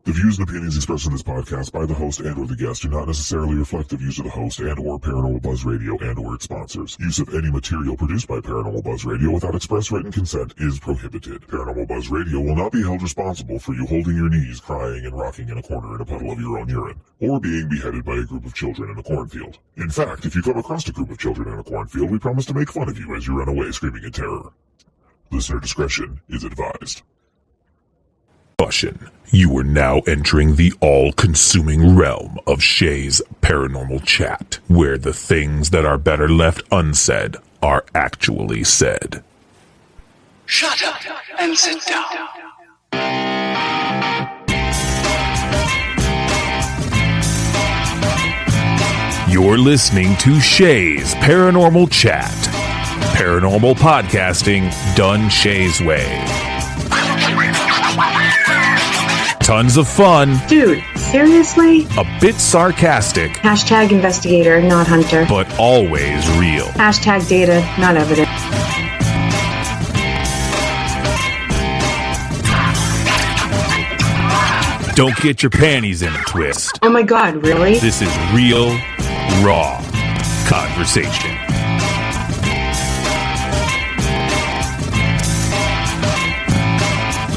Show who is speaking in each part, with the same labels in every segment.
Speaker 1: The views and opinions expressed in this podcast by the host and or the guest do not necessarily reflect the views of the host and or Paranormal Buzz Radio and or its sponsors. Use of any material produced by Paranormal Buzz Radio without express written consent is prohibited. Paranormal Buzz Radio will not be held responsible for you holding your knees, crying, and rocking in a corner in a puddle of your own urine, or being beheaded by a group of children in a cornfield. In fact, if you come across a group of children in a cornfield, we promise to make fun of you as you run away screaming in terror. Listener discretion is advised. You are now entering the all-consuming realm of Shay's Paranormal Chat, where the things that are better left unsaid are actually said.
Speaker 2: Shut up and sit down.
Speaker 3: You're listening to Shay's Paranormal Chat. Paranormal podcasting done Shay's way. Tons of fun.
Speaker 4: Dude, seriously?
Speaker 3: A bit sarcastic.
Speaker 4: Hashtag investigator, not hunter.
Speaker 3: But always real.
Speaker 4: Hashtag data, not evidence.
Speaker 3: Don't get your panties in a twist.
Speaker 4: Oh my god, really?
Speaker 3: This is real, raw conversation.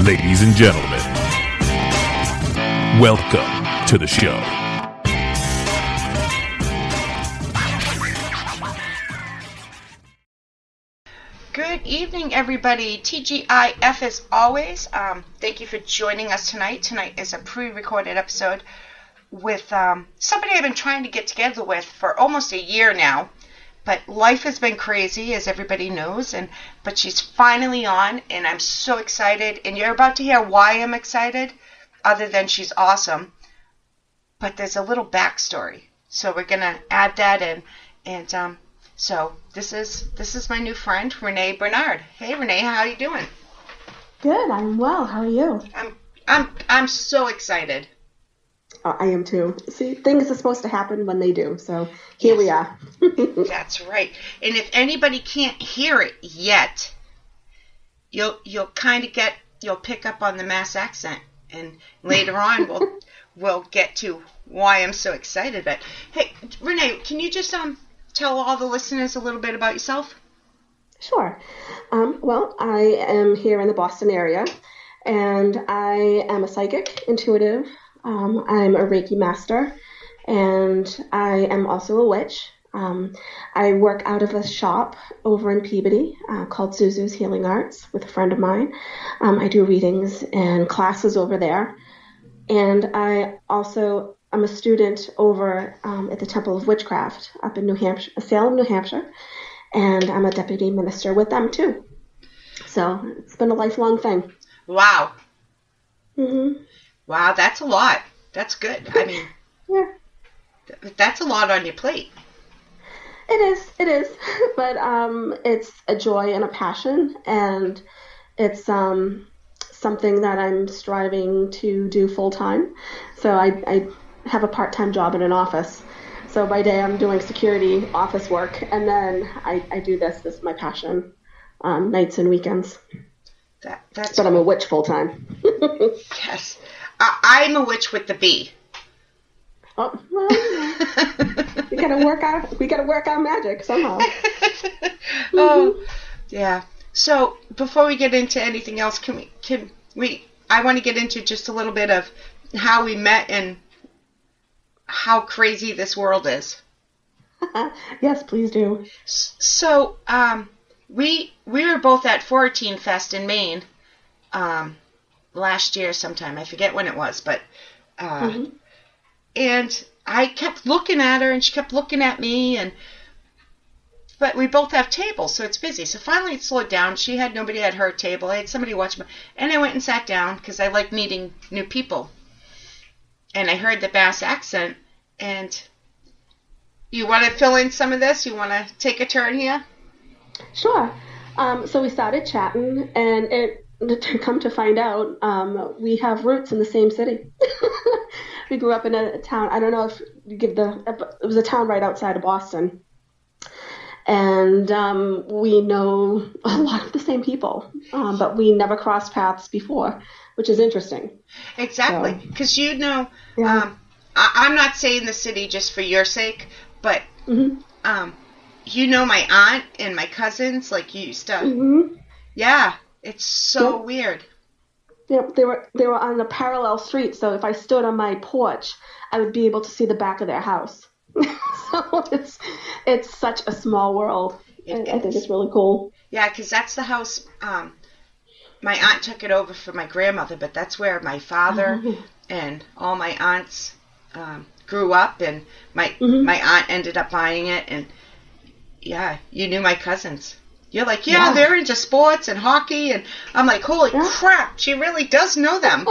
Speaker 3: Ladies and gentlemen, welcome to the show.
Speaker 5: Good evening, everybody. TGIF as always. Thank you for joining us tonight. Tonight is a pre-recorded episode with somebody I've been trying to get together with for almost a year now. But life has been crazy, as everybody knows, but she's finally on, and I'm so excited. And you're about to hear why I'm excited, other than she's awesome. But there's a little backstory, so we're gonna add that in. And so this is my new friend, Renee Bedard. Hey, Renee, how are you doing?
Speaker 6: Good, I'm well. How are you?
Speaker 5: I'm so excited.
Speaker 6: I am too. See, things are supposed to happen when they do, so here we are.
Speaker 5: That's right. And if anybody can't hear it yet, you'll pick up on the Mass accent, and later on we'll get to why I'm so excited. But hey, Renee, can you just tell all the listeners a little bit about yourself?
Speaker 6: Sure. Well, I am here in the Boston area, and I am a psychic, intuitive. I'm a Reiki master, and I am also a witch. I work out of a shop over in Peabody called Zuzu's Healing Arts with a friend of mine. I do readings and classes over there. And I also am a student over at the Temple of Witchcraft up in New Hampshire, Salem, New Hampshire. And I'm a deputy minister with them too. So it's been a lifelong thing.
Speaker 5: Wow.
Speaker 6: Mm-hmm.
Speaker 5: Wow, that's a lot. That's good. I mean,
Speaker 6: yeah,
Speaker 5: that's a lot on your plate.
Speaker 6: It is. But it's a joy and a passion, and it's something that I'm striving to do full time. So I have a part-time job in an office. So by day I'm doing security office work, and then I do this. This is my passion, nights and weekends. But I'm a witch full time.
Speaker 5: Yes. I'm a witch with the B.
Speaker 6: Oh, well, we gotta work our magic somehow.
Speaker 5: Oh, yeah. So before we get into anything else, I want to get into just a little bit of how we met and how crazy this world is.
Speaker 6: Yes, please do.
Speaker 5: So, we were both at 14 Fest in Maine, last year sometime. I forget when it was, but, and I kept looking at her and she kept looking at me, but we both have tables, so it's busy. So finally it slowed down. She had nobody at her table. I had somebody watch me, and I went and sat down because I like meeting new people. And I heard the Bass accent, and you want to fill in some of this? You want to take a turn here?
Speaker 6: Sure. So we started chatting, and to come to find out, we have roots in the same city. We grew up in a town. I don't know if you give it was a town right outside of Boston. And we know a lot of the same people, but we never crossed paths before, which is interesting.
Speaker 5: Exactly, because
Speaker 6: yeah.
Speaker 5: I'm not saying the city just for your sake, but
Speaker 6: Mm-hmm.
Speaker 5: My aunt and my cousins, like you used to.
Speaker 6: Mm-hmm.
Speaker 5: Yeah, it's so weird.
Speaker 6: Yep, they were on a parallel street, so if I stood on my porch, I would be able to see the back of their house. So it's such a small world. I think it's really cool.
Speaker 5: Yeah, because that's the house. My aunt took it over for my grandmother, but that's where my father and all my aunts grew up, and my aunt ended up buying it, and yeah, you knew my cousins. You're like, yeah, they're into sports and hockey, and I'm like, holy crap, she really does know them.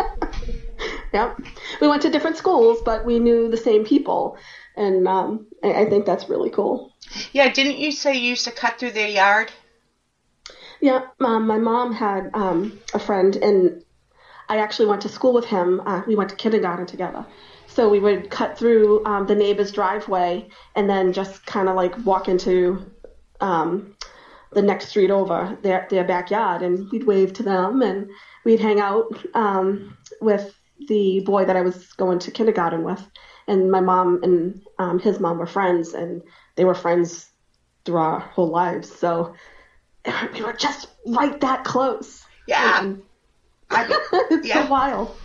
Speaker 6: Yep. We went to different schools, but we knew the same people, and I think that's really cool.
Speaker 5: Yeah, didn't you say you used to cut through their yard?
Speaker 6: Yeah, my mom had a friend, and I actually went to school with him. We went to kindergarten together. So we would cut through the neighbor's driveway and then just kind of like walk into the next street over, their backyard, and we'd wave to them, and we'd hang out with the boy that I was going to kindergarten with. And my mom and his mom were friends, and they were friends through our whole lives. So we were just right that close.
Speaker 5: Yeah.
Speaker 6: And it's so wild.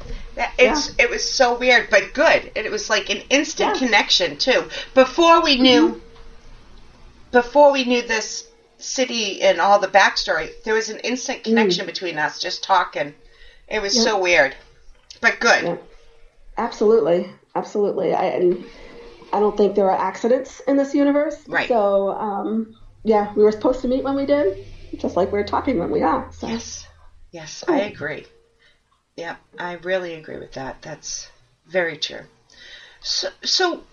Speaker 5: It was so weird, but good. And it was like an instant connection too. Before we knew this city and all the backstory, there was an instant connection between us, just talking. It was so weird, but good.
Speaker 6: Yeah. Absolutely. I don't think there are accidents in this universe.
Speaker 5: Right.
Speaker 6: So, we were supposed to meet when we did, just like we're talking when we are. So.
Speaker 5: Yes, I agree. Yeah, I really agree with that. That's very true. So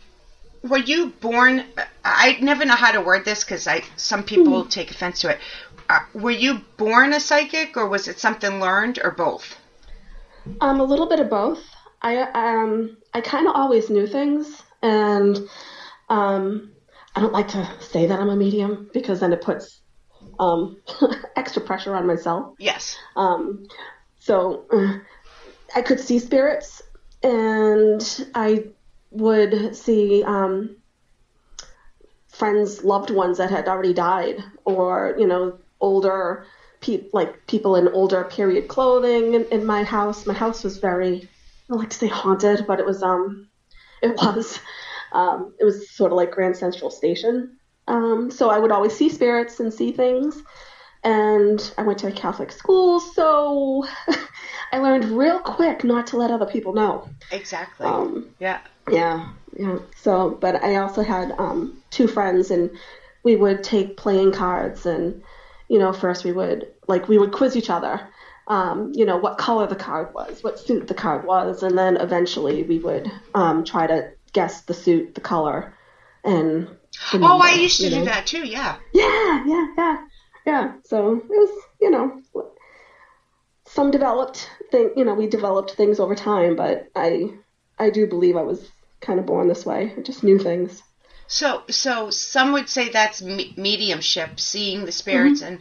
Speaker 5: were you born? I never know how to word this because some people take offense to it. Were you born a psychic, or was it something learned, or both?
Speaker 6: A little bit of both. I kind of always knew things, and I don't like to say that I'm a medium because then it puts extra pressure on myself.
Speaker 5: Yes.
Speaker 6: So I could see spirits, and I would see friends, loved ones that had already died, or older people in older period clothing in my house. My house was very, I don't like to say haunted, but it was sort of like Grand Central Station. So I would always see spirits and see things. And I went to a Catholic school, so I learned real quick not to let other people know.
Speaker 5: Exactly. Yeah. So, but I also had 2 friends, and we would take playing cards, and first we would quiz each other. What color the card was, what suit the card was, and then eventually we would try to guess the suit, the color, and the number, I used to do that too. Yeah.
Speaker 6: Yeah. So it was, some developed thing. We developed things over time, but I do believe I was kind of born this way. I just knew things.
Speaker 5: So some would say that's mediumship, seeing the spirits, and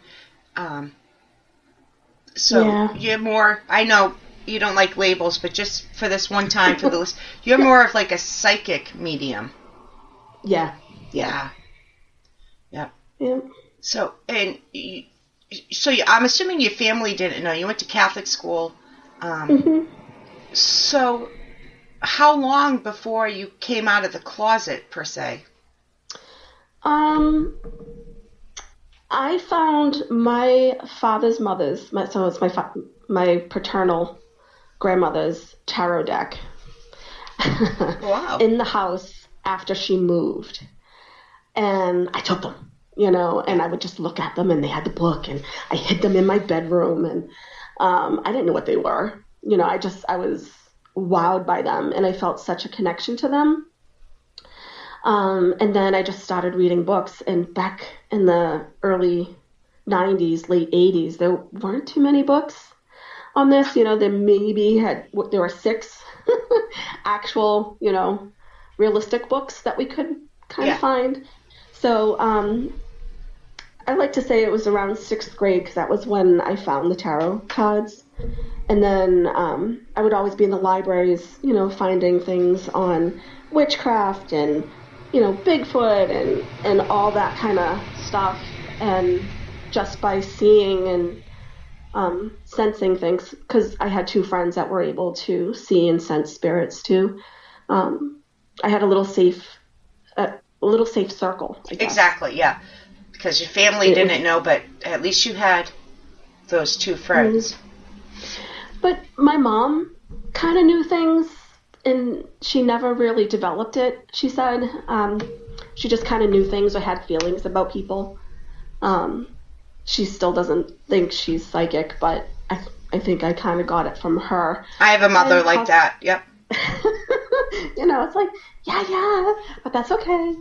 Speaker 5: you're more. I know you don't like labels, but just for this one time for the list, you're more of like a psychic medium.
Speaker 6: Yeah.
Speaker 5: So I'm assuming your family didn't know. You went to Catholic school. So how long before you came out of the closet, per se?
Speaker 6: I found my father's mother's, my paternal grandmother's tarot deck
Speaker 5: Wow.
Speaker 6: in the house after she moved. And I took them, and I would just look at them, and they had the book, and I hid them in my bedroom, and I didn't know what they were. I was wowed by them, and I felt such a connection to them. And then I just started reading books, and back in the early 90s, late 80s, there weren't too many books on this. There were 6 actual, realistic books that we could kind of find. So I like to say it was around 6th grade because that was when I found the tarot cards. And then I would always be in the libraries, finding things on witchcraft and, Bigfoot and all that kind of stuff. And just by seeing and sensing things, because I had 2 friends that were able to see and sense spirits too. I had a little safe circle, I guess.
Speaker 5: Exactly, yeah. Because your family didn't know, but at least you had those 2 friends.
Speaker 6: Mm-hmm. But my mom kind of knew things, and she never really developed it, she said. She just kind of knew things or had feelings about people. She still doesn't think she's psychic, but I think I kind of got it from her.
Speaker 5: I have a mother like that, yep.
Speaker 6: It's like, yeah, but that's okay.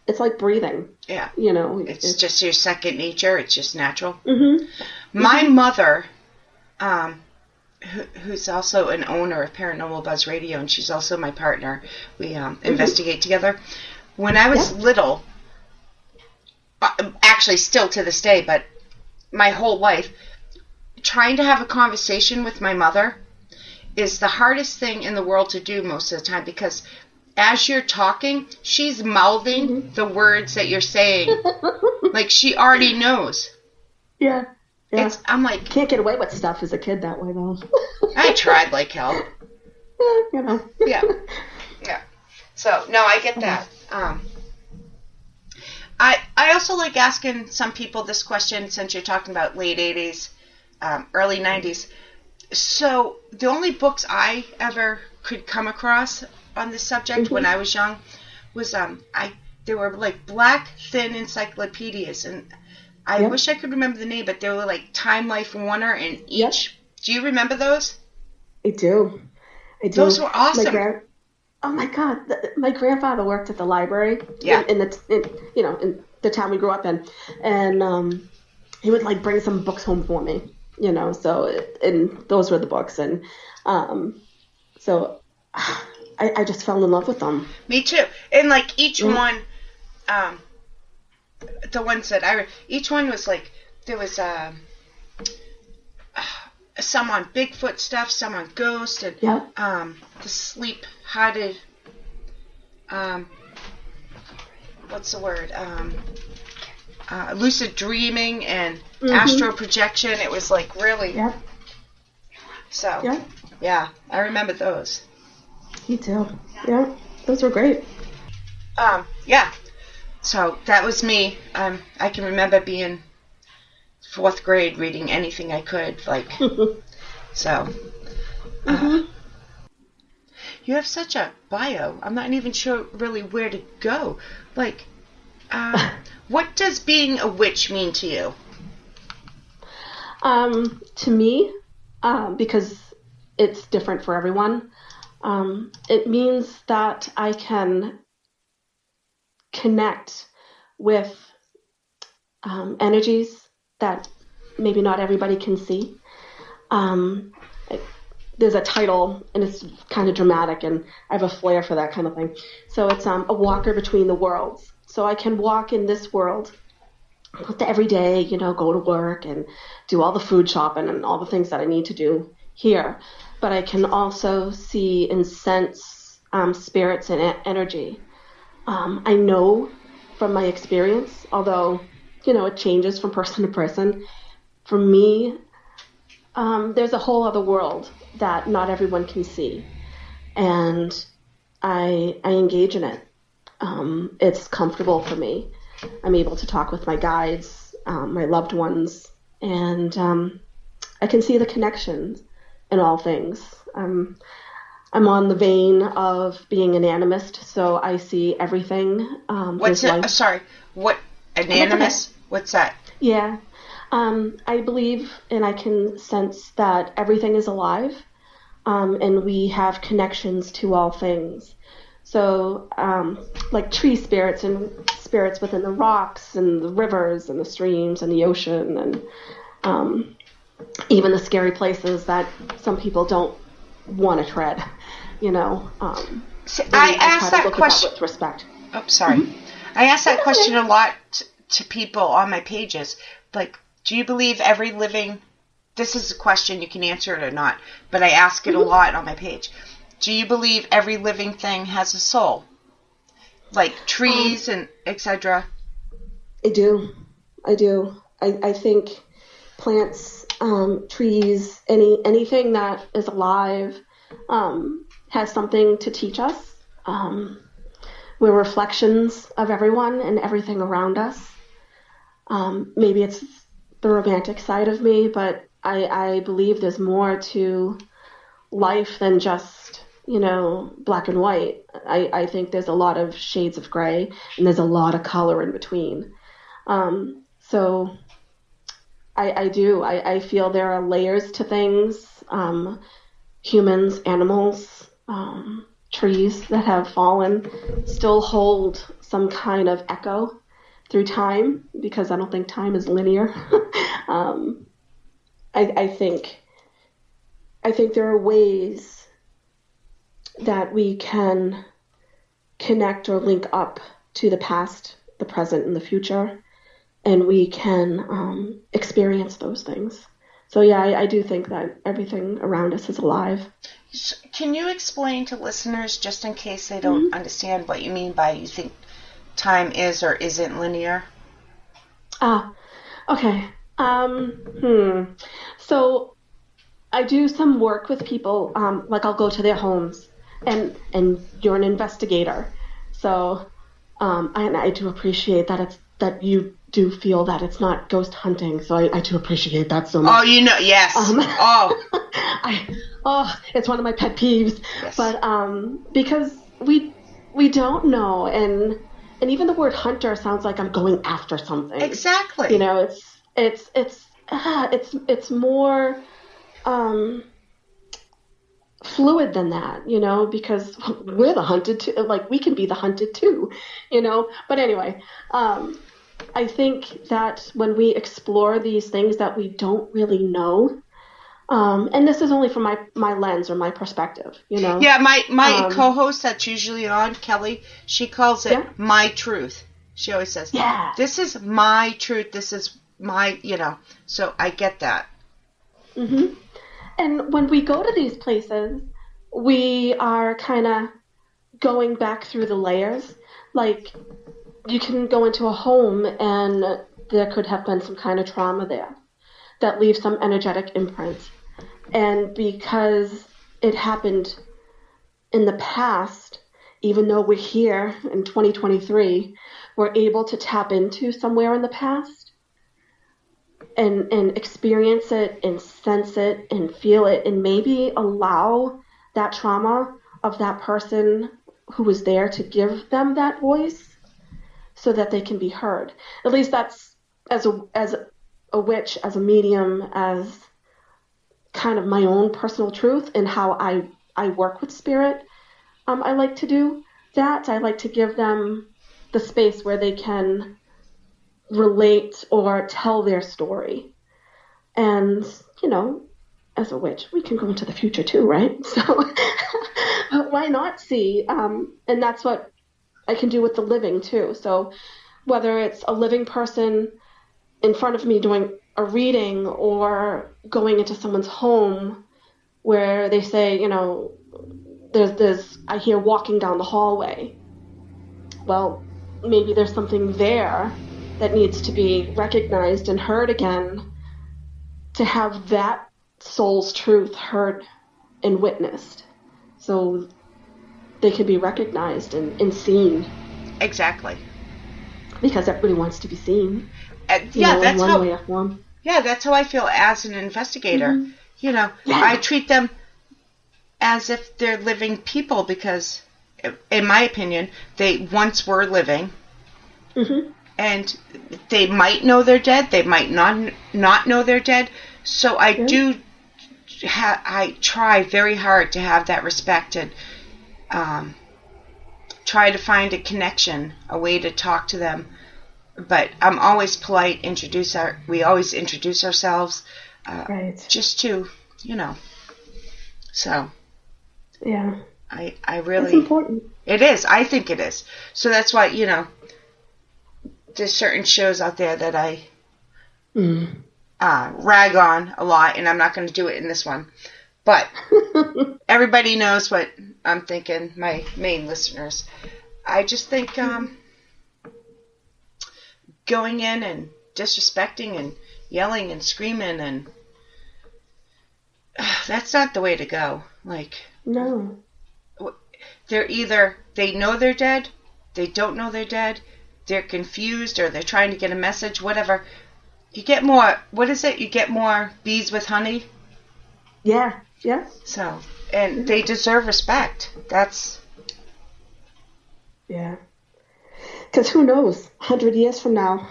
Speaker 6: It's like breathing.
Speaker 5: Yeah.
Speaker 6: It's
Speaker 5: just your second nature. It's just natural.
Speaker 6: Mm-hmm.
Speaker 5: My mother, who's also an owner of Paranormal Buzz Radio, and she's also my partner. We investigate together. When I was little, actually still to this day, but my whole life, trying to have a conversation with my mother is the hardest thing in the world to do most of the time, because as you're talking, she's mouthing the words that you're saying. Like she already knows.
Speaker 6: Yeah.
Speaker 5: I'm like...
Speaker 6: Can't get away with stuff as a kid that way, though.
Speaker 5: I tried like hell. Yeah. So, no, I get that. I also like asking some people this question, since you're talking about late 80s, early 90s. So, the only books I ever could come across on this subject when I was young was they were like black thin encyclopedias, and I wish I could remember the name, but they were like Time, Life, Warner, and each. Do you remember those?
Speaker 6: I do.
Speaker 5: Those were awesome.
Speaker 6: Oh my God! My grandfather worked at the library.
Speaker 5: Yeah.
Speaker 6: In the town we grew up in, and he would like bring some books home for me. And those were the books, and so I just fell in love with them. Me
Speaker 5: too. And like each one, the ones that I read, each one was like, there was some on Bigfoot stuff, some on ghost, and the sleep-hearted, what's the word? Lucid dreaming and astral projection. It was like really. Yeah. So. Yeah, I remember those.
Speaker 6: Me too. Yeah, those were great.
Speaker 5: Yeah. So that was me. I can remember being 4th grade reading anything I could, like. So. You have such a bio. I'm not even sure really where to go. Like, what does being a witch mean to you?
Speaker 6: To me, because it's different for everyone, it means that I can connect with energies that maybe not everybody can see. There's a title, and it's kind of dramatic, and I have a flair for that kind of thing. So it's a walker between the worlds. So I can walk in this world every day, go to work and do all the food shopping and all the things that I need to do here. But I can also see and sense spirits and energy. I know from my experience, although, it changes from person to person. For me, there's a whole other world that not everyone can see. And I engage in it. It's comfortable for me. I'm able to talk with my guides, my loved ones, and I can see the connections in all things. I'm on the vein of being an animist, so I see everything.
Speaker 5: What's it? Sorry, what? An animist? What's that?
Speaker 6: Yeah. I believe and I can sense that everything is alive, and we have connections to all things. So, like tree spirits and spirits within the rocks and the rivers and the streams and the ocean and even the scary places that some people don't want to tread, you know.
Speaker 5: So I asked that question
Speaker 6: with respect.
Speaker 5: Oh, sorry. Mm-hmm. I asked that question a lot to people on my pages. Like, do you believe every living... This is a question, you can answer it or not, but I ask it a lot on my page. Do you believe every living thing has a soul? Like trees and etc.?
Speaker 6: I do. I think plants, trees, anything that is alive has something to teach us. We're reflections of everyone and everything around us. Maybe it's the romantic side of me, but I believe there's more to life than just, you know, black and white. I think there's a lot of shades of gray and there's a lot of color in between. So I do. I feel there are layers to things, humans, animals, trees that have fallen still hold some kind of echo through time, because I don't think time is linear. I think there are ways that we can connect or link up to the past, the present, and the future, and we can experience those things. So yeah, I do think that everything around us is alive.
Speaker 5: Can you explain to listeners, just in case they don't understand, what you mean by you think time is or isn't linear?
Speaker 6: Okay. So I do some work with people, like I'll go to their homes, and you're an investigator. So, and I do appreciate that you do feel that it's not ghost hunting. So I do appreciate that so much.
Speaker 5: Oh, you know, yes.
Speaker 6: It's one of my pet peeves.
Speaker 5: Yes.
Speaker 6: But, because we don't know, and even the word hunter sounds like I'm going after something.
Speaker 5: Exactly.
Speaker 6: You know, it's more fluid than that, you know, because we're the hunted too. Like, we can be the hunted too, you know. But anyway, I think that when we explore these things that we don't really know, and this is only from my lens or my perspective, you know.
Speaker 5: Yeah, my co-host that's usually on, Kelly, she calls it my truth. She always says, this is my truth, this is my, you know, so I get that.
Speaker 6: Mm-hmm. And when we go to these places, we are kind of going back through the layers. Like, you can go into a home and there could have been some kind of trauma there that leaves some energetic imprint. And because it happened in the past, even though we're here in 2023, we're able to tap into somewhere in the past and experience it and sense it and feel it, and maybe allow that trauma of that person who was there to give them that voice so that they can be heard. At least that's, as a witch, as a medium, as kind of my own personal truth and how I work with spirit. I like to do that. I like to give them the space where they can relate or tell their story. And, you know, as a witch, we can go into the future too, right? So why not see? And that's what I can do with the living too. So whether it's a living person in front of me doing a reading or going into someone's home where they say, you know, there's I hear walking down the hallway. Well, maybe there's something there that needs to be recognized and heard again, to have that soul's truth heard and witnessed, so they can be recognized and seen.
Speaker 5: Exactly.
Speaker 6: Because everybody wants to be seen.
Speaker 5: That's
Speaker 6: in one
Speaker 5: how.
Speaker 6: way or form.
Speaker 5: Yeah, that's how I feel as an investigator. Mm-hmm. You know, I treat them as if they're living people because, in my opinion, they once were living. Mm-hmm. And they might know they're dead. They might not know they're dead. So I do. I try very hard to have that respect and try to find a connection, a way to talk to them. But I'm always polite. We always introduce ourselves,
Speaker 6: Right.
Speaker 5: just to, So.
Speaker 6: Yeah.
Speaker 5: I really.
Speaker 6: It's important.
Speaker 5: It is. I think it is. So that's why, there's certain shows out there that I rag on a lot, and I'm not going to do it in this one. But everybody knows what I'm thinking, my main listeners. I just think going in and disrespecting and yelling and screaming, and that's not the way to go.
Speaker 6: No.
Speaker 5: They're either, they know they're dead, they don't know they're dead, they're confused, or they're trying to get a message, whatever. You get more, what is it? You get more bees with honey?
Speaker 6: Yeah. Yeah.
Speaker 5: So, and they deserve respect. That's...
Speaker 6: Yeah. Because who knows? 100 years from now.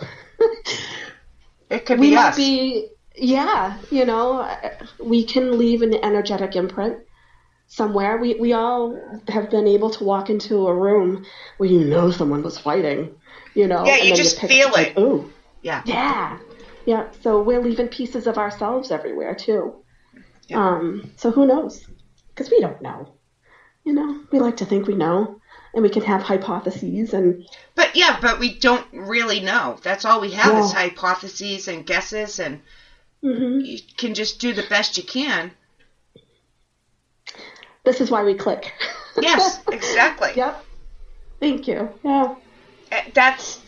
Speaker 5: It could be us.
Speaker 6: Yeah. We can leave an energetic imprint somewhere. We all have been able to walk into a room where someone was fighting,
Speaker 5: Yeah,
Speaker 6: and
Speaker 5: you just feel it.
Speaker 6: Ooh.
Speaker 5: Yeah.
Speaker 6: Yeah. Yeah. So we're leaving pieces of ourselves everywhere too.
Speaker 5: Yeah.
Speaker 6: So who knows? Because we don't know. We like to think we know, and we can have hypotheses and.
Speaker 5: But we don't really know. That's all we have is hypotheses and guesses, and you can just do the best you can.
Speaker 6: This is why we click.
Speaker 5: Yes, exactly.
Speaker 6: Yep. Thank you. Yeah.
Speaker 5: That's,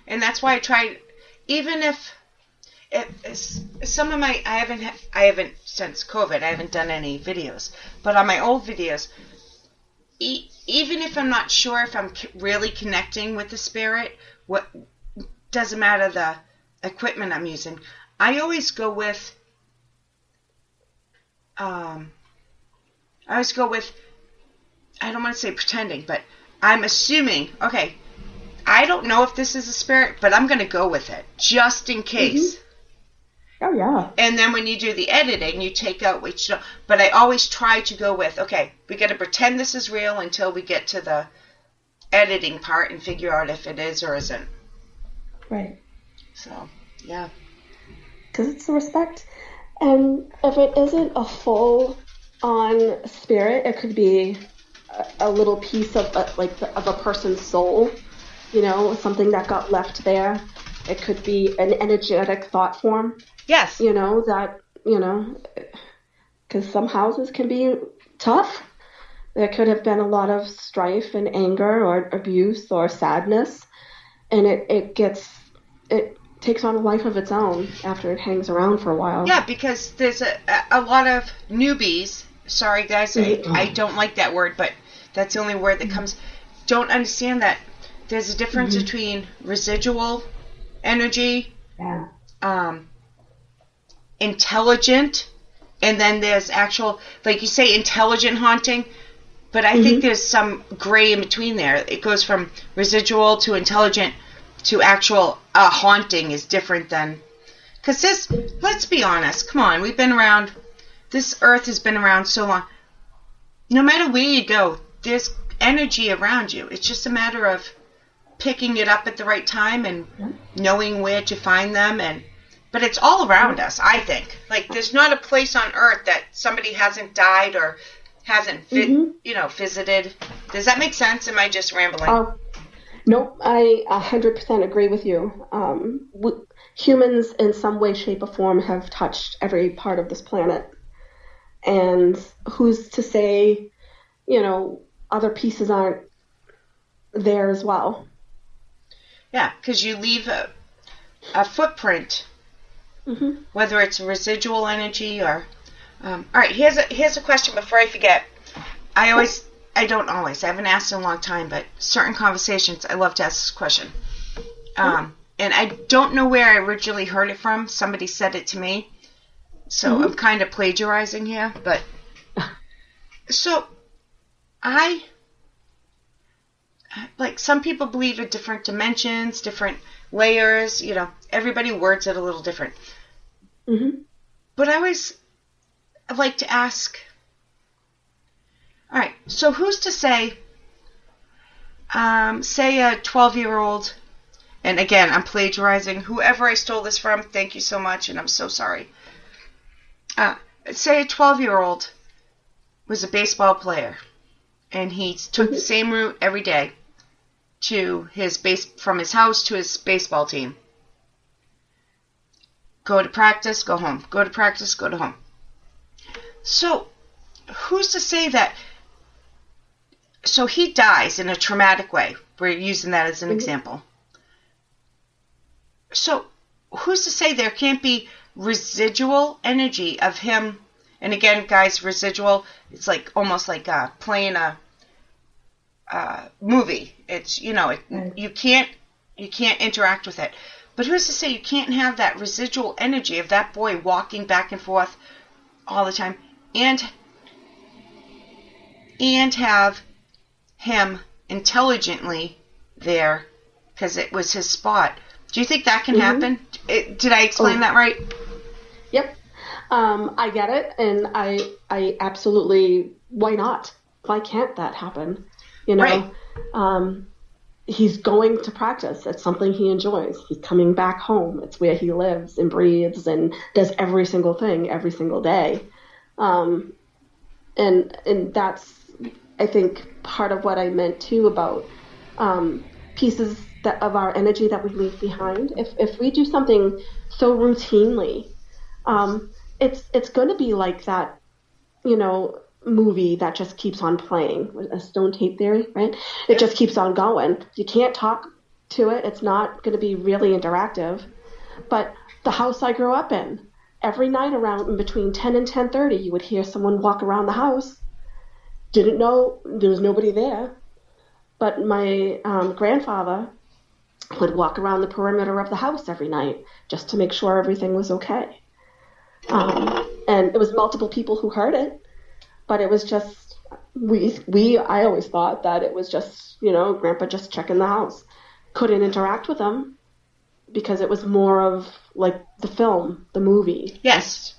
Speaker 5: and that's why I tried, even if some of my, I haven't, since COVID, I haven't done any videos, but on my old videos, even if I'm not sure if I'm really connecting with the spirit, what doesn't matter the equipment I'm using, I always go with, I don't want to say pretending, but I'm assuming, okay, I don't know if this is a spirit, but I'm going to go with it, just in case.
Speaker 6: Oh, yeah.
Speaker 5: And then when you do the editing, you take out what you don't. But I always try to go with, okay, we got to pretend this is real until we get to the editing part and figure out if it is or isn't.
Speaker 6: Right.
Speaker 5: So, yeah.
Speaker 6: Because it's the respect. And if it isn't a full-on spirit, it could be a little piece of of a person's soul, something that got left there. It could be an energetic thought form.
Speaker 5: Yes.
Speaker 6: Because some houses can be tough. There could have been a lot of strife and anger or abuse or sadness, and it takes on a life of its own after it hangs around for a while.
Speaker 5: Yeah, because there's a lot of newbies. Sorry, guys, I don't like that word, but that's the only word that comes. Don't understand that there's a difference between residual energy, intelligent, and then there's actual, like you say, intelligent haunting. But I think there's some gray in between there. It goes from residual to intelligent to actual haunting is different than... Because this, let's be honest, come on, we've been around, this earth has been around so long. No matter where you go, there's energy around you. It's just a matter of picking it up at the right time and knowing where to find them. But it's all around us, I think. Like, there's not a place on earth that somebody hasn't died or hasn't visited. Does that make sense? Am I just rambling?
Speaker 6: Nope, I 100% agree with you. Humans, in some way, shape, or form, have touched every part of this planet. And who's to say, other pieces aren't there as well?
Speaker 5: Yeah, because you leave a footprint, whether it's residual energy or... all right, here's a question before I forget. I haven't asked in a long time, but certain conversations, I love to ask this question. And I don't know where I originally heard it from. Somebody said it to me. So I'm kind of plagiarizing here. But so some people believe in different dimensions, different layers. Everybody words it a little different. But I always like to ask... All right, so who's to say say a 12-year-old, and again, I'm plagiarizing. Whoever I stole this from, thank you so much, and I'm so sorry. Say a 12-year-old was a baseball player, and he took the same route every day from his house to his baseball team. Go to practice, go home. Go to practice, go to home. So, who's to say that? So he dies in a traumatic way. We're using that as an example. So, who's to say there can't be residual energy of him? And again, guys, residual, it's like almost like playing a movie. It's, you can't interact with it. But who's to say you can't have that residual energy of that boy walking back and forth all the time and have him intelligently there because it was his spot. Do you think that can happen? Did I explain that right?
Speaker 6: Yep. I get it, and I absolutely, why not? Why can't that happen?
Speaker 5: Right.
Speaker 6: He's going to practice. It's something he enjoys. He's coming back home. It's where he lives and breathes and does every single thing every single day. And that's, I think, part of what I meant too about pieces of our energy that we leave behind. If we do something so routinely, it's going to be like that, movie that just keeps on playing, a stone tape theory, right? It just keeps on going. You can't talk to it. It's not going to be really interactive. But the house I grew up in, every night around in between 10 and 10:30, you would hear someone walk around the house. Didn't know there was nobody there. But my grandfather would walk around the perimeter of the house every night just to make sure everything was okay. And it was multiple people who heard it. But it was just, I always thought that it was just, Grandpa just checking the house. Couldn't interact with them because it was more of like the film, the movie.
Speaker 5: Yes.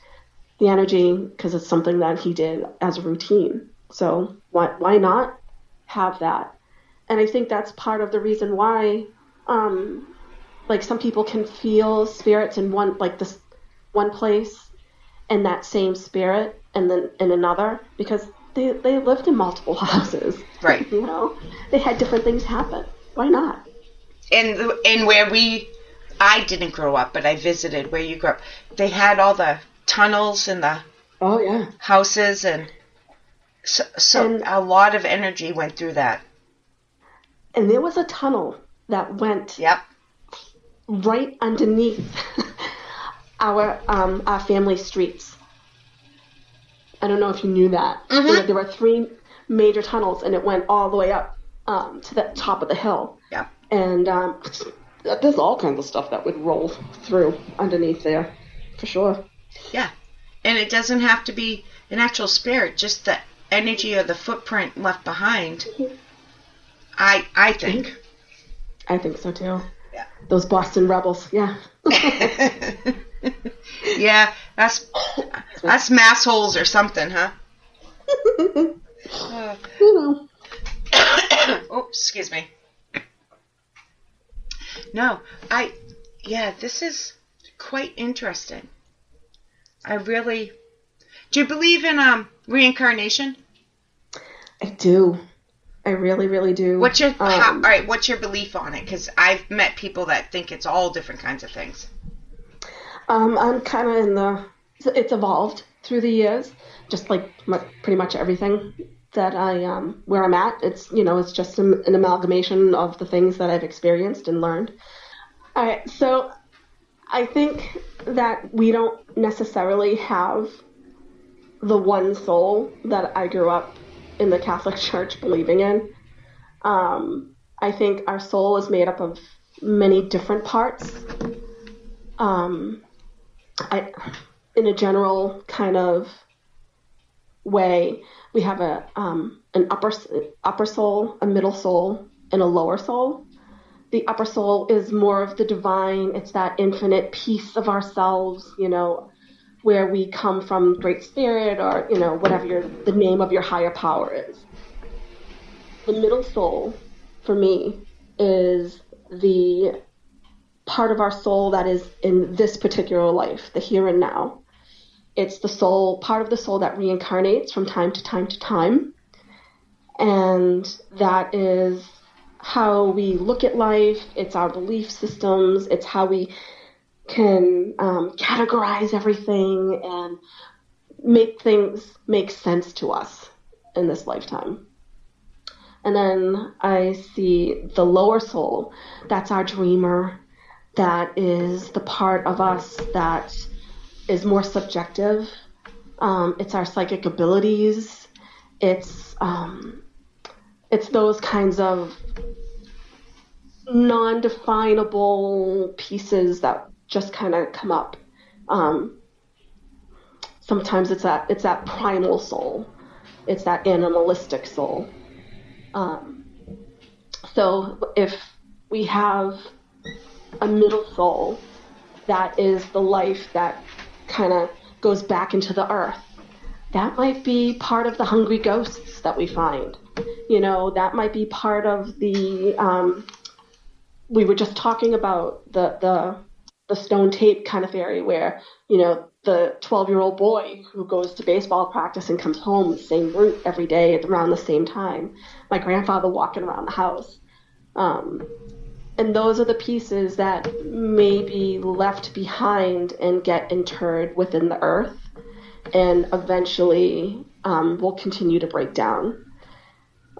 Speaker 6: The energy, because it's something that he did as a routine. So why not have that? And I think that's part of the reason why, like some people can feel spirits in one place and that same spirit and then in another, because they lived in multiple houses.
Speaker 5: Right.
Speaker 6: They had different things happen. Why not?
Speaker 5: And where I didn't grow up, but I visited where you grew up, they had all the tunnels and the houses, and so a lot of energy went through that.
Speaker 6: And there was a tunnel that went right underneath our family streets. I don't know if you knew that. There were 3 major tunnels, and it went all the way up to the top of the hill.
Speaker 5: Yeah.
Speaker 6: And there's all kinds of stuff that would roll through underneath there, for sure.
Speaker 5: Yeah. And it doesn't have to be an actual spirit, just the energy or the footprint left behind. I think.
Speaker 6: I think so, too.
Speaker 5: Yeah.
Speaker 6: Those Boston rebels, yeah.
Speaker 5: Yeah, that's mass holes or something, huh? Oh, excuse me. No, this is quite interesting. Do you believe in reincarnation?
Speaker 6: I do. I really, really do.
Speaker 5: What's your belief on it? Because I've met people that think it's all different kinds of things.
Speaker 6: I'm kind of it's evolved through the years, just like pretty much everything that where I'm at. It's, it's just an amalgamation of the things that I've experienced and learned. All right, so I think that we don't necessarily have the one soul that I grew up in the Catholic Church believing in. I think our soul is made up of many different parts. In a general kind of way, we have an upper soul, a middle soul, and a lower soul. The upper soul is more of the divine. It's that infinite piece of ourselves, where we come from Great Spirit or, whatever the name of your higher power is. The middle soul for me, is the part of our soul that is in this particular life, the here and now. It's the soul, part of the soul that reincarnates from time to time to time. And that is how we look at life. It's our belief systems. It's how we can categorize everything and make things make sense to us in this lifetime. And then I see the lower soul. That's our dreamer. That is the part of us that is more subjective. It's our psychic abilities. It's those kinds of non-definable pieces that just kind of come up. Sometimes it's that primal soul. It's that animalistic soul. So if we have a middle soul, that is the life that kind of goes back into the earth. That might be part of the hungry ghosts that we find. That might be part of the, we were just talking about the stone tape kind of theory where, the 12-year-old boy who goes to baseball practice and comes home the same route every day around the same time. My grandfather walking around the house. And those are the pieces that may be left behind and get interred within the earth and eventually will continue to break down.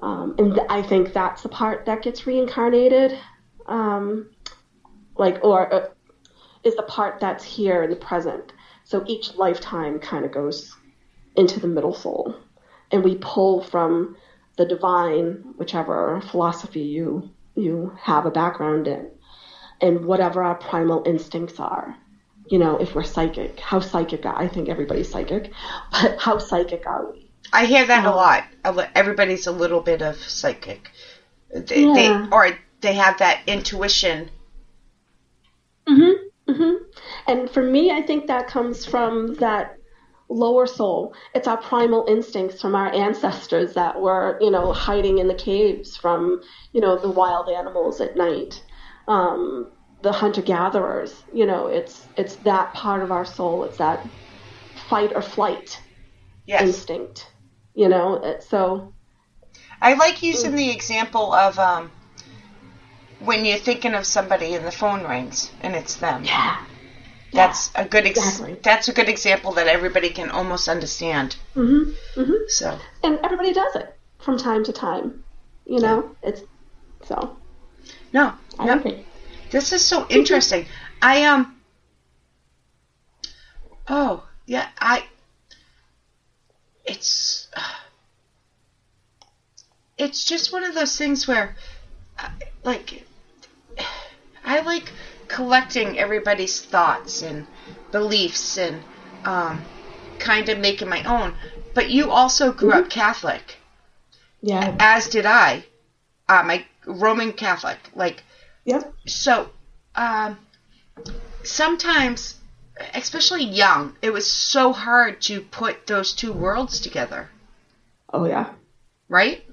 Speaker 6: And I think that's the part that gets reincarnated, is the part that's here in the present. So each lifetime kind of goes into the middle soul. And we pull from the divine, whichever philosophy you have a background in, and whatever our primal instincts are. If we're psychic, how psychic I think everybody's psychic, but how psychic are we?
Speaker 5: I hear that a lot. Everybody's a little bit of psychic. They have that intuition.
Speaker 6: Mm-hmm. Mm-hmm. And for me, I think that comes from that lower soul. It's our primal instincts from our ancestors that were, hiding in the caves from, the wild animals at night. The hunter-gatherers, it's that part of our soul. It's that fight or flight instinct, so.
Speaker 5: I like using the example of when you're thinking of somebody and the phone rings and it's them.
Speaker 6: Yeah.
Speaker 5: That's a good
Speaker 6: exactly.
Speaker 5: That's a good example that everybody can almost understand.
Speaker 6: Mm-hmm. Mm-hmm.
Speaker 5: So.
Speaker 6: And everybody does it from time to time, it's so.
Speaker 5: No.
Speaker 6: I agree.
Speaker 5: This is so interesting. It's just one of those things where, I like collecting everybody's thoughts and beliefs and kind of making my own. But you also grew up Catholic.
Speaker 6: Yeah.
Speaker 5: As did I. My Roman Catholic.
Speaker 6: Yep.
Speaker 5: So, sometimes, especially young, it was so hard to put those two worlds together.
Speaker 6: Oh, yeah.
Speaker 5: Right?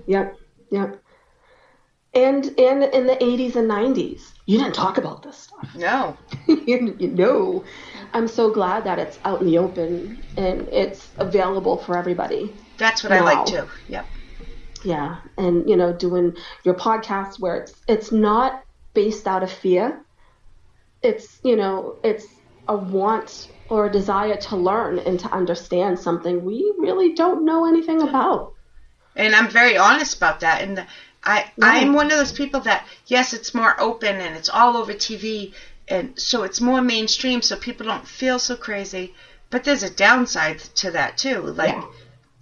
Speaker 6: Yep. And in the 80s and 90s, you didn't talk about this stuff.
Speaker 5: No.
Speaker 6: No. I'm so glad that it's out in the open and it's available for everybody.
Speaker 5: That's what I like too. Yep.
Speaker 6: Yeah, and doing your podcast where it's not based out of fear. It's it's a want or a desire to learn and to understand something we really don't know anything about.
Speaker 5: And I'm very honest about that. And I'm one of those people that, yes, it's more open and it's all over TV, and so it's more mainstream, so people don't feel so crazy. But there's a downside to that too.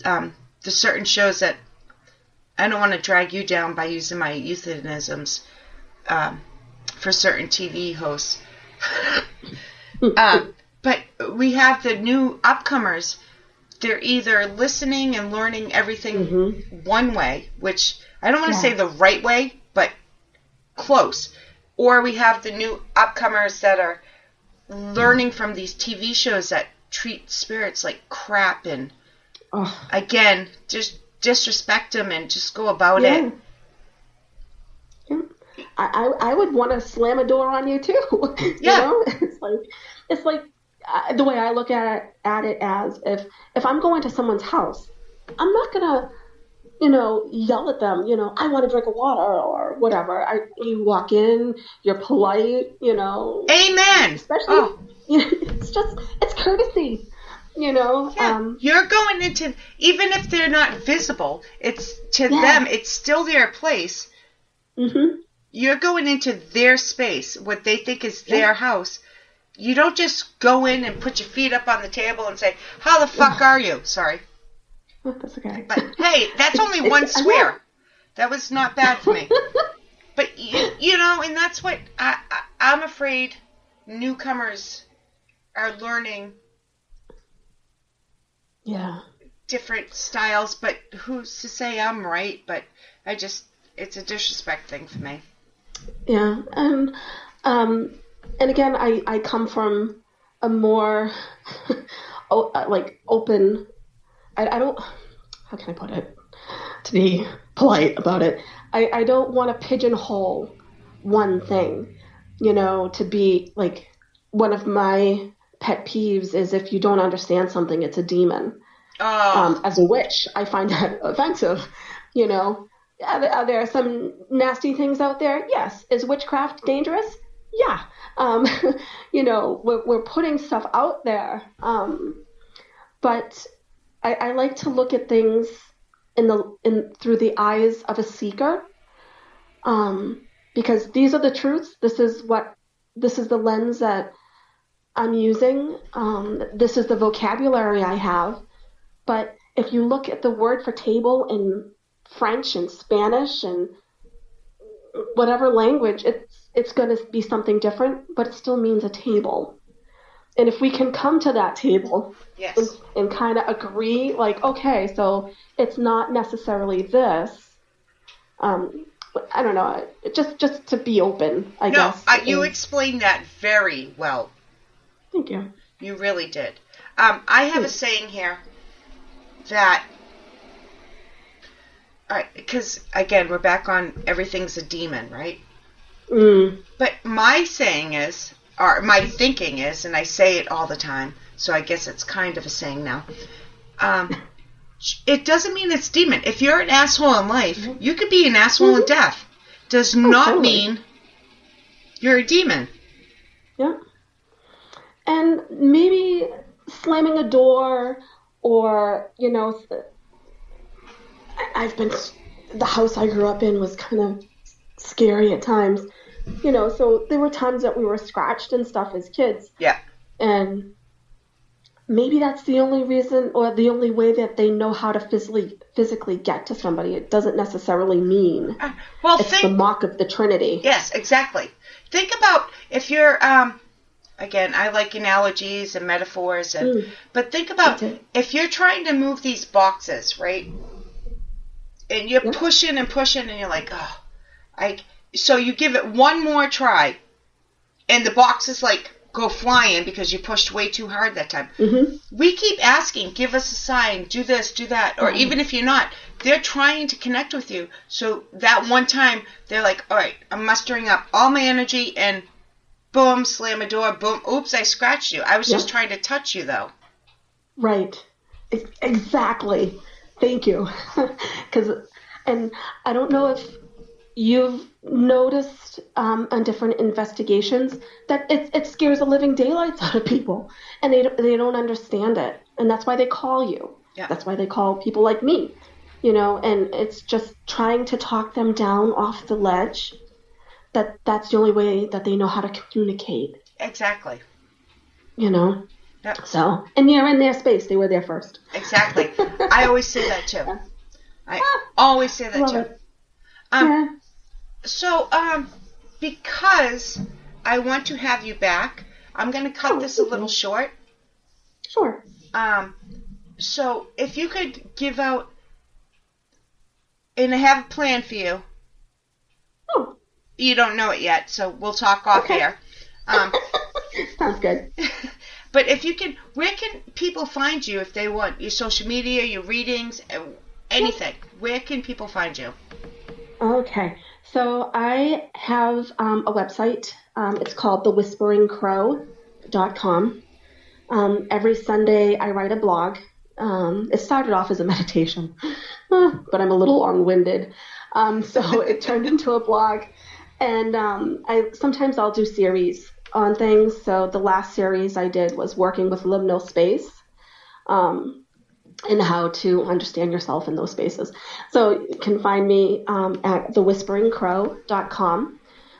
Speaker 5: The certain shows that. I don't want to drag you down by using my euphemisms for certain TV hosts. But we have the new upcomers. They're either listening and learning everything one way, which I don't want to say the right way, but close. Or we have the new upcomers that are learning from these TV shows that treat spirits like crap and, again, just disrespect them and just go about it.
Speaker 6: I would want to slam a door on you too.
Speaker 5: Yeah.
Speaker 6: You know, it's like the way I look at it as if I'm going to someone's house, I'm not gonna, yell at them. I want to drink water or whatever. You walk in, you're polite.
Speaker 5: Amen.
Speaker 6: Especially, it's courtesy.
Speaker 5: Yeah. You're going into, even if they're not visible, it's to them, it's still their place.
Speaker 6: Mm-hmm.
Speaker 5: You're going into their space, what they think is their house. You don't just go in and put your feet up on the table and say, "How the fuck are you?" Sorry.
Speaker 6: That's okay.
Speaker 5: But hey, that's only one swear. That was not bad for me. But and that's what I'm afraid newcomers are learning.
Speaker 6: Yeah.
Speaker 5: Different styles, but who's to say I'm right? But it's a disrespect thing for me.
Speaker 6: Yeah, and again, I come from a more open. I don't. How can I put it? To be polite about it, I don't want to pigeonhole one thing. To be like, one of my pet peeves is if you don't understand something, it's a demon.
Speaker 5: Oh.
Speaker 6: As a witch, I find that offensive. Are there some nasty things out there? Yes. Is witchcraft dangerous? Yeah. We're putting stuff out there. But I like to look at things through the eyes of a seeker. Because these are the truths. This is the lens that I'm using. This is the vocabulary I have. But if you look at the word for table in French and Spanish and whatever language, it's going to be something different, but it still means a table. And if we can come to that table and kind of agree, like, okay, so it's not necessarily this. I don't know, just to be open, I guess.
Speaker 5: No, you explained that very well.
Speaker 6: Thank you.
Speaker 5: You really did. I have a saying here that, because, again, we're back on everything's a demon, right?
Speaker 6: Mm.
Speaker 5: But my saying is, or my thinking is, and I say it all the time, so I guess it's kind of a saying now, it doesn't mean it's demon. If you're an asshole in life, you could be an asshole in death. Does not mean you're a demon.
Speaker 6: Yeah. And maybe slamming a door or, the house I grew up in was kind of scary at times, so there were times that we were scratched and stuff as kids.
Speaker 5: Yeah.
Speaker 6: And maybe that's the only reason or the only way that they know how to physically get to somebody. It doesn't necessarily mean it's the mark of the Trinity.
Speaker 5: Yes, exactly. Think about if you're, again, I like analogies and metaphors, but think about if you're trying to move these boxes, right? And you're pushing and pushing, and you're like, so you give it one more try, and the boxes go flying because you pushed way too hard that time. Mm-hmm. We keep asking, give us a sign, do this, do that, or even if you're not, they're trying to connect with you. So that one time, they're like, all right, I'm mustering up all my energy, and boom, slam a door, boom, oops, I scratched you. I was just trying to touch you, though.
Speaker 6: Right. Exactly. Thank you. And I don't know if you've noticed on different investigations that it scares the living daylights out of people, and they don't understand it, and that's why they call you. Yeah. That's why they call people like me, and it's just trying to talk them down off the ledge. That's the only way that they know how to communicate.
Speaker 5: Exactly.
Speaker 6: Yep. So, and you're in their space. They were there first.
Speaker 5: Exactly. I always say that too. I always say that too. So, because I want to have you back, I'm going to cut this a little short.
Speaker 6: Sure.
Speaker 5: So, if you could give out, and I have a plan for you.
Speaker 6: Oh.
Speaker 5: You don't know it yet, so we'll talk off here.
Speaker 6: Sounds good.
Speaker 5: But if you can, where can people find you if they want? Your social media, your readings, anything. Where can people find you?
Speaker 6: Okay. So I have a website. It's called thewhisperingcrow.com. Every Sunday I write a blog. It started off as a meditation, but I'm a little long-winded. So it turned into a blog. And sometimes I'll do series on things. So the last series I did was working with liminal space. And how to understand yourself in those spaces. So you can find me at thewhisperingcrow.com.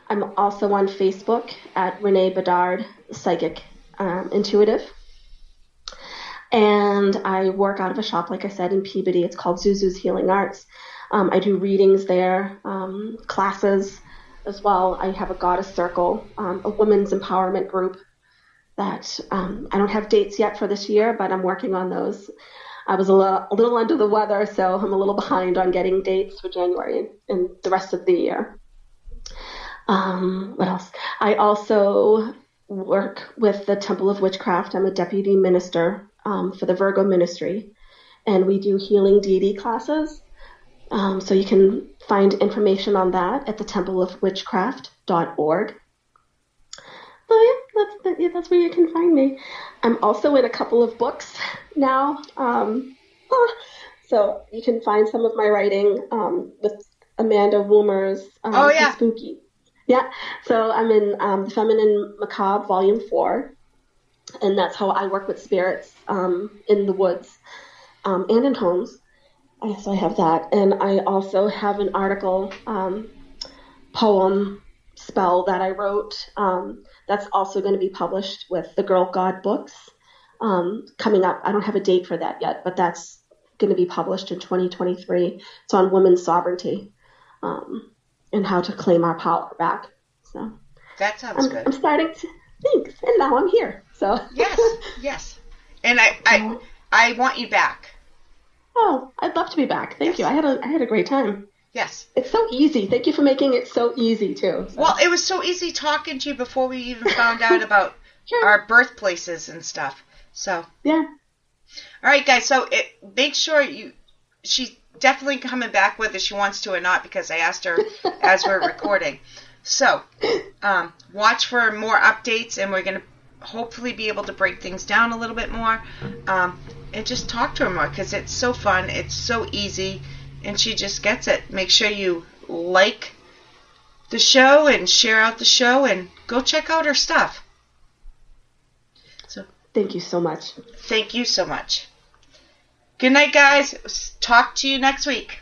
Speaker 6: I'm also on Facebook at Renee Bedard, Psychic Intuitive. And I work out of a shop, like I said, in Peabody. It's called Zuzu's Healing Arts. I do readings there, classes as well. I have a Goddess Circle, a women's empowerment group that I don't have dates yet for this year, but I'm working on those. I was a little under the weather, so I'm a little behind on getting dates for January and the rest of the year. What else? I also work with the Temple of Witchcraft. I'm a deputy minister for the Virgo Ministry, and we do healing deity classes. So you can find information on that at thetempleofwitchcraft.org. So yeah, that's where you can find me. I'm also in a couple of books now. So you can find some of my writing with Amanda Woomer's Spooky. Yeah. So I'm in The Feminine Macabre, Volume 4. And that's how I work with spirits in the woods and in homes. So I have that. And I also have an article, poem, spell that I wrote that's also going to be published with the Girl God books coming up. I don't have a date for that yet, but that's going to be published in 2023. It's on women's sovereignty and how to claim our power back. So
Speaker 5: that sounds good.
Speaker 6: I'm starting to think, and now I'm here. So
Speaker 5: yes, and I want you back.
Speaker 6: Oh, I'd love to be back. Thank you. I had a great time.
Speaker 5: Yes.
Speaker 6: It's so easy. Thank you for making it so easy, too. So.
Speaker 5: Well, it was so easy talking to you before we even found out about our birthplaces and stuff. So.
Speaker 6: Yeah.
Speaker 5: All right, guys. So make sure she's definitely coming back whether she wants to or not because I asked her as we're recording. So watch for more updates, and we're going to hopefully be able to break things down a little bit more and just talk to her more because it's so fun. It's so easy. And she just gets it. Make sure you like the show and share out the show and go check out her stuff. So
Speaker 6: thank you so much.
Speaker 5: Thank you so much. Good night, guys. Talk to you next week.